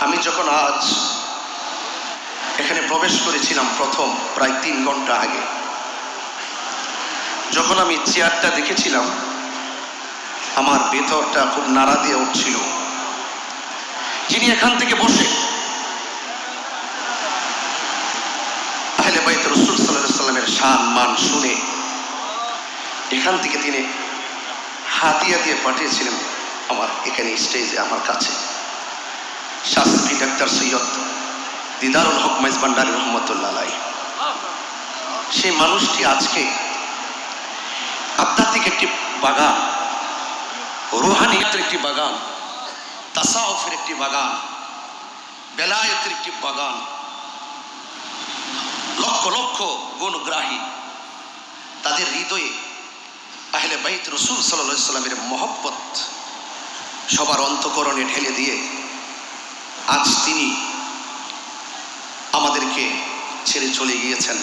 আমি যখন আজ এখানে প্রবেশ করেছিলাম প্রথম প্রায় 3 ঘন্টা আগে, যখন আমি চেয়ারটা দেখেছিলাম আমার ভেতরটা খুব নাড়া দিয়ে উঠছিল। যিনি এখান থেকে বসে আহলে বাইত রাসূল সাল্লাল্লাহু আলাইহি সাল্লামের শান মান শুনে এখান থেকে তিনি হাদিয়া দিয়ে পাঠিয়েছিলেন আমার এখানে স্টেজে আমার কাছে শাস্ত্রী ডাক্তার সৈয়দ দিদারুল হক মাইজ ভান্ডারী রহমতুল্লাহ আলাইহি। সেই মানুষটি আজকে আধ্যাত্মিক একটি বাগান, রুহানিয়তের একটি বাগান, তাসাউফের একটি বাগান, বেলায়েতের একটি বাগান, লক্ষ লক্ষ গুণগ্রাহী তাদের হৃদয়ে আহলে বাইত রাসূল সাল্লাল্লাহু আলাইহি সাল্লামের মহব্বত সবার অন্তঃকরণে ঢেলে দিয়ে আজ তিনি আমাদেরকে ছেড়ে চলে গিয়েছেন।